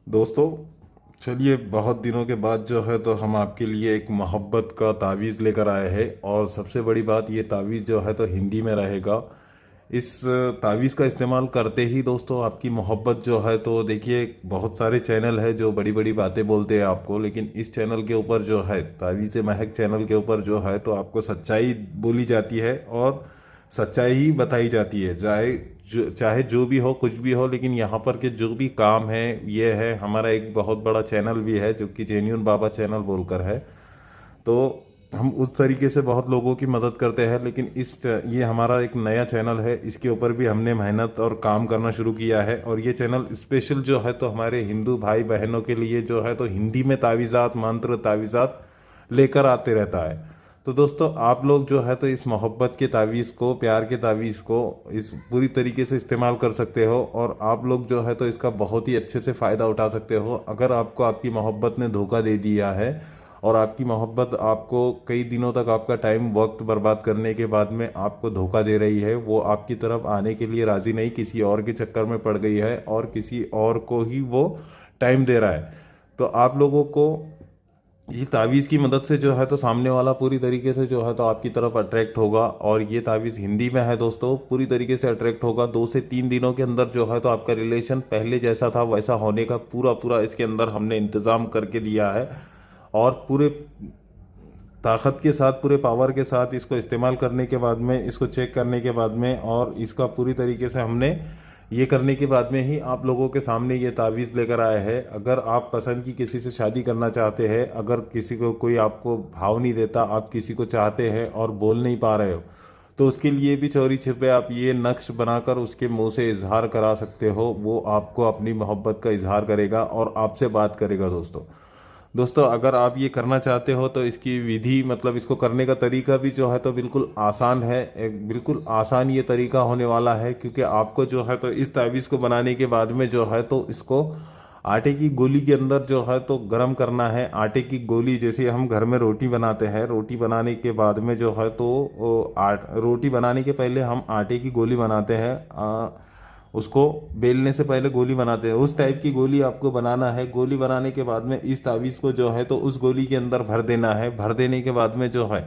दोस्तों, चलिए बहुत दिनों के बाद जो है तो हम आपके लिए एक मोहब्बत का तावीज़ लेकर आए हैं। और सबसे बड़ी बात, ये तावीज़ जो है तो हिंदी में रहेगा। इस तावीज़ का इस्तेमाल करते ही दोस्तों आपकी मोहब्बत जो है तो देखिए, बहुत सारे चैनल है जो बड़ी बड़ी बातें बोलते हैं आपको, लेकिन इस चैनल के ऊपर जो है, तावीज़ महक चैनल के ऊपर जो है तो आपको सच्चाई बोली जाती है और सच्चाई ही बताई जाती है। चाहे जो भी हो, कुछ भी हो, लेकिन यहाँ पर के जो भी काम है, ये है हमारा एक बहुत बड़ा चैनल भी है जो कि जेन्यून बाबा चैनल बोलकर है। तो हम उस तरीके से बहुत लोगों की मदद करते हैं। लेकिन ये हमारा एक नया चैनल है, इसके ऊपर भी हमने मेहनत और काम करना शुरू किया है। और ये चैनल स्पेशल जो है तो हमारे हिंदू भाई बहनों के लिए जो है तो हिंदी में तावीज़ात, मंत्र, तावीज़ात लेकर आते रहता है। तो दोस्तों, आप लोग जो है तो इस मोहब्बत के तावीज़ को, प्यार के तावीज़ को इस पूरी तरीके से इस्तेमाल कर सकते हो। और आप लोग जो है तो इसका बहुत ही अच्छे से फ़ायदा उठा सकते हो। अगर आपको आपकी मोहब्बत ने धोखा दे दिया है और आपकी मोहब्बत आपको कई दिनों तक आपका टाइम, वक्त बर्बाद करने के बाद में आपको धोखा दे रही है, वो आपकी तरफ आने के लिए राज़ी नहीं, किसी और के चक्कर में पड़ गई है और किसी और को ही वो टाइम दे रहा है, तो आप लोगों को ये तावीज़ की मदद से जो है तो सामने वाला पूरी तरीके से जो है तो आपकी तरफ अट्रैक्ट होगा। और ये तावीज़ हिंदी में है दोस्तों, पूरी तरीके से अट्रैक्ट होगा। 2 से 3 दिनों के अंदर जो है तो आपका रिलेशन पहले जैसा था वैसा होने का पूरा पूरा इसके अंदर हमने इंतज़ाम करके दिया है। और पूरे ताकत के साथ, पूरे पावर के साथ इसको इस्तेमाल करने के बाद में, इसको चेक करने के बाद में और इसका पूरी तरीके से हमने ये करने के बाद में ही आप लोगों के सामने ये तावीज़ लेकर आए हैं। अगर आप पसंद की किसी से शादी करना चाहते हैं, अगर किसी को कोई आपको भाव नहीं देता, आप किसी को चाहते हैं और बोल नहीं पा रहे हो, तो उसके लिए भी चोरी छिपे आप ये नक्श बनाकर उसके मुंह से इजहार करा सकते हो। वो आपको अपनी मोहब्बत का इजहार करेगा और आपसे बात करेगा। दोस्तों दोस्तों अगर आप ये करना चाहते हो तो इसकी विधि, मतलब इसको करने का तरीका भी जो है तो बिल्कुल आसान है। एक बिल्कुल आसान ये तरीका होने वाला है, क्योंकि आपको जो है तो इस ताबीज़ को बनाने के बाद में जो है तो इसको आटे की गोली के अंदर जो है तो गर्म करना है। आटे की गोली, जैसे हम घर में रोटी बनाते हैं, रोटी बनाने के बाद में जो है तो रोटी बनाने के पहले हम आटे की गोली बनाते हैं। उसको बेलने से पहले गोली बनाते हैं, उस टाइप की गोली आपको बनाना है। गोली बनाने के बाद में इस तावीज़ को जो है तो उस गोली के अंदर भर देना है। भर देने के बाद में जो है,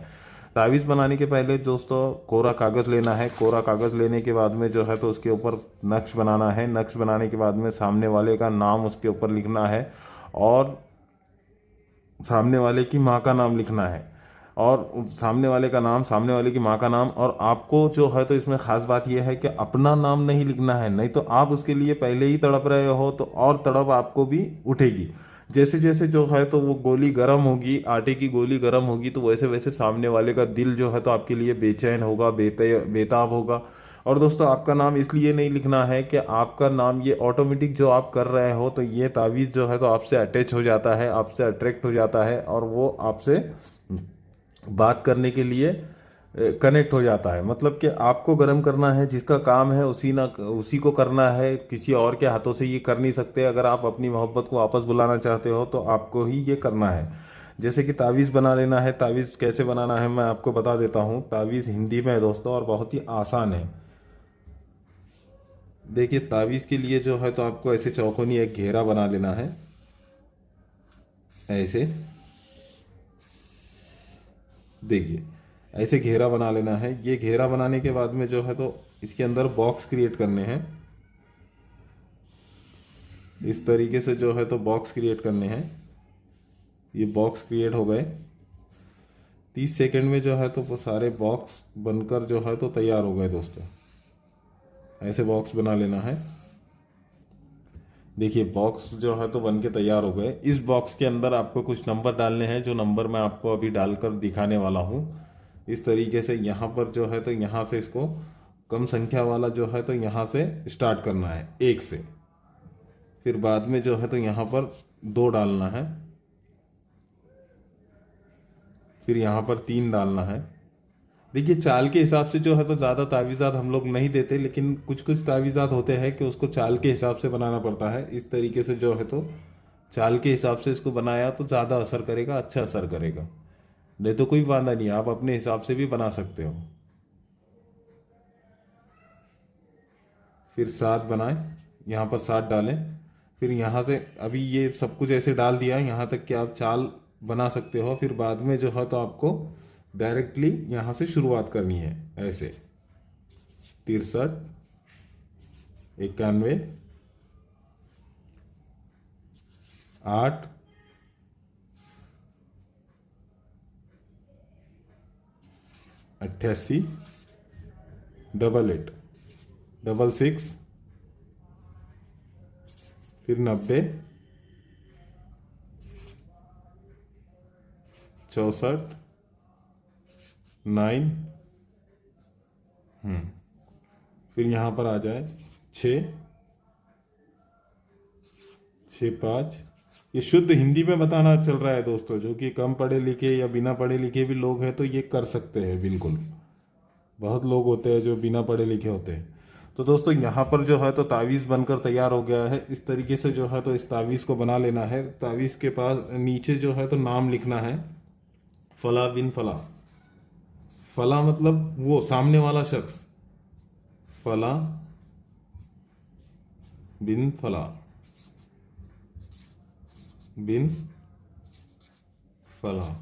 तावीज़ बनाने के पहले दोस्तों कोरा कागज़ लेना है। कोरा कागज़ लेने के बाद में जो है तो उसके ऊपर नक्श बनाना है। नक्श बनाने के बाद में सामने वाले का नाम उसके ऊपर लिखना है और सामने वाले की माँ का नाम लिखना है। और सामने वाले का नाम, सामने वाले की माँ का नाम। और आपको जो है तो इसमें ख़ास बात यह है कि अपना नाम नहीं लिखना है, नहीं तो आप उसके लिए पहले ही तड़प रहे हो तो और तड़प आपको भी उठेगी। जैसे जैसे जो है तो वो गोली गर्म होगी, आटे की गोली गर्म होगी, तो वैसे वैसे सामने वाले का दिल जो है तो आपके लिए बेचैन होगा, बेताब होगा। और दोस्तों, आपका नाम इसलिए नहीं लिखना है कि आपका नाम ये ऑटोमेटिक जो आप कर रहे हो तो ये तावीज़ जो है तो आपसे अटैच हो जाता है, आपसे अट्रैक्ट हो जाता है और वो आपसे बात करने के लिए कनेक्ट हो जाता है। मतलब कि आपको गर्म करना है, जिसका काम है उसी को करना है, किसी और के हाथों से ये कर नहीं सकते। अगर आप अपनी मोहब्बत को वापस बुलाना चाहते हो तो आपको ही ये करना है। जैसे कि तावीज़ बना लेना है। तावीज़ कैसे बनाना है मैं आपको बता देता हूँ। तावीज़ हिंदी में है दोस्तों और बहुत ही आसान है। देखिए, तावीज़ के लिए जो है तो आपको ऐसे चौकोनी एक घेरा बना लेना है, ऐसे। देखिए, ऐसे घेरा बना लेना है। ये घेरा बनाने के बाद में जो है तो इसके अंदर बॉक्स क्रिएट करने हैं। इस तरीके से जो है तो बॉक्स क्रिएट करने हैं। ये बॉक्स क्रिएट हो गए। 30 सेकंड में जो है तो वो सारे बॉक्स बनकर जो है तो तैयार हो गए दोस्तों। ऐसे बॉक्स बना लेना है। देखिए, बॉक्स जो है तो बन के तैयार हो गए। इस बॉक्स के अंदर आपको कुछ नंबर डालने हैं, जो नंबर मैं आपको अभी डालकर दिखाने वाला हूँ। इस तरीके से यहाँ पर जो है तो यहाँ से इसको कम संख्या वाला जो है तो यहाँ से स्टार्ट करना है, 1 से। फिर बाद में जो है तो यहाँ पर 2 डालना है। फिर यहाँ पर 3 डालना है। देखिए, चाल के हिसाब से जो है तो ज़्यादा तावीज़ात हम लोग नहीं देते, लेकिन कुछ कुछ तावीज़ात होते हैं कि उसको चाल के हिसाब से बनाना पड़ता है। इस तरीके से जो है तो चाल के हिसाब से इसको बनाया तो ज़्यादा असर करेगा, अच्छा असर करेगा। नहीं तो कोई वादा नहीं, आप अपने हिसाब से भी बना सकते हो। फिर 7 बनाएं, यहाँ पर 7 डालें। फिर यहाँ से अभी ये सब कुछ ऐसे डाल दिया यहाँ तक कि आप चाल बना सकते हो। फिर बाद में जो है तो आपको डायरेक्टली यहाँ से शुरुआत करनी है ऐसे 63, 91, 8, 88, 88, 66, फिर 90, 64, 9, फिर यहाँ पर आ जाए 6, 6, 5। ये शुद्ध हिंदी में बताना चल रहा है दोस्तों, जो कि कम पढ़े लिखे या बिना पढ़े लिखे भी लोग हैं तो ये कर सकते हैं बिल्कुल। बहुत लोग होते हैं जो बिना पढ़े लिखे होते हैं। तो दोस्तों यहाँ पर जो है तो तावीज़ बनकर तैयार हो गया है। इस तरीके से जो है तो इस तावीज़ को बना लेना है। तावीज़ के पास नीचे जो है तो नाम लिखना है, फला बिन फला। फला मतलब वो सामने वाला शख्स, फला बिन फला, बिन फला।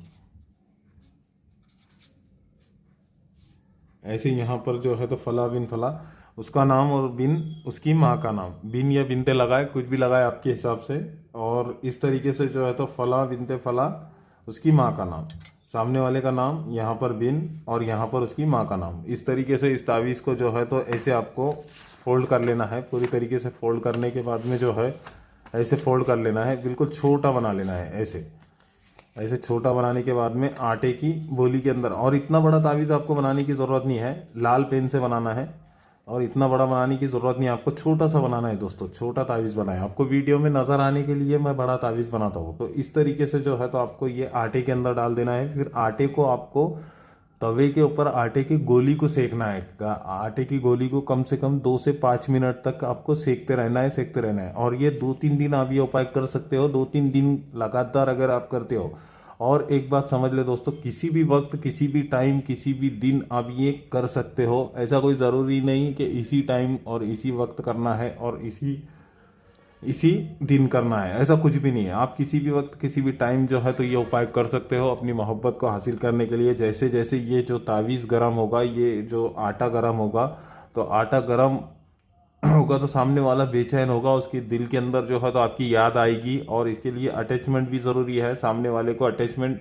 ऐसे यहाँ पर जो है तो फला बिन फला उसका नाम और बिन उसकी माँ का नाम, बिन या बिनते लगाए, कुछ भी लगाए आपके हिसाब से। और इस तरीके से जो है तो फला बिनते फला उसकी माँ का नाम, सामने वाले का नाम, यहाँ पर बिन और यहाँ पर उसकी माँ का नाम। इस तरीके से इस तावीज़ को जो है तो ऐसे आपको फोल्ड कर लेना है। पूरी तरीके से फोल्ड करने के बाद में जो है ऐसे फोल्ड कर लेना है, बिल्कुल छोटा बना लेना है ऐसे। ऐसे छोटा बनाने के बाद में आटे की बोली के अंदर, और इतना बड़ा तावीज़ आपको बनाने की ज़रूरत नहीं है, लाल पेन से बनाना है। और इतना बड़ा बनाने की ज़रूरत नहीं है, आपको छोटा सा बनाना है दोस्तों। छोटा तावीज़ बनाए, आपको वीडियो में नज़र आने के लिए मैं बड़ा तावीज़ बनाता हूँ। तो इस तरीके से जो है तो आपको ये आटे के अंदर डाल देना है। फिर आटे को आपको तवे के ऊपर आटे की गोली को सेकना है। आटे की गोली को कम से कम 2 से 5 मिनट तक आपको सेकते रहना है, सेकते रहना है। और ये 2-3 दिन आप ये उपाय कर सकते हो, 2-3 दिन लगातार अगर आप करते हो। और एक बात समझ ले दोस्तों, किसी भी वक्त, किसी भी टाइम, किसी भी दिन आप ये कर सकते हो। ऐसा कोई ज़रूरी नहीं कि इसी टाइम और इसी वक्त करना है और इसी दिन करना है, ऐसा कुछ भी नहीं है। आप किसी भी वक्त, किसी भी टाइम जो है तो ये उपाय कर सकते हो अपनी मोहब्बत को हासिल करने के लिए। जैसे जैसे ये जो तावीज़ गर्म होगा, ये जो आटा गर्म होगा, तो आटा गर्म होगा तो सामने वाला बेचैन होगा, उसके दिल के अंदर जो है तो आपकी याद आएगी। और इसके लिए अटैचमेंट भी ज़रूरी है, सामने वाले को अटैचमेंट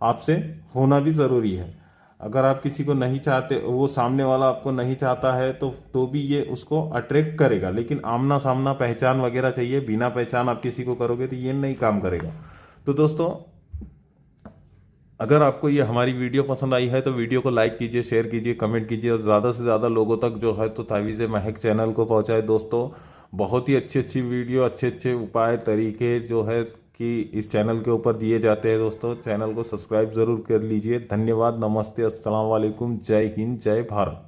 आपसे होना भी ज़रूरी है। अगर आप किसी को नहीं चाहते, वो सामने वाला आपको नहीं चाहता है, तो भी ये उसको अट्रैक्ट करेगा। लेकिन आमना सामना पहचान वगैरह चाहिए, बिना पहचान आप किसी को करोगे तो ये नहीं काम करेगा। तो दोस्तों, अगर आपको ये हमारी वीडियो पसंद आई है तो वीडियो को लाइक कीजिए, शेयर कीजिए, कमेंट कीजिए और ज़्यादा से ज़्यादा लोगों तक जो है तो तावीज़े महक चैनल को पहुंचाए दोस्तों। बहुत ही अच्छी अच्छी वीडियो, अच्छे अच्छे उपाय, तरीके जो है कि इस चैनल के ऊपर दिए जाते हैं दोस्तों। चैनल को सब्सक्राइब ज़रूर कर लीजिए। धन्यवाद, नमस्ते, अस्सलाम वालेकुम, जय हिंद, जय भारत।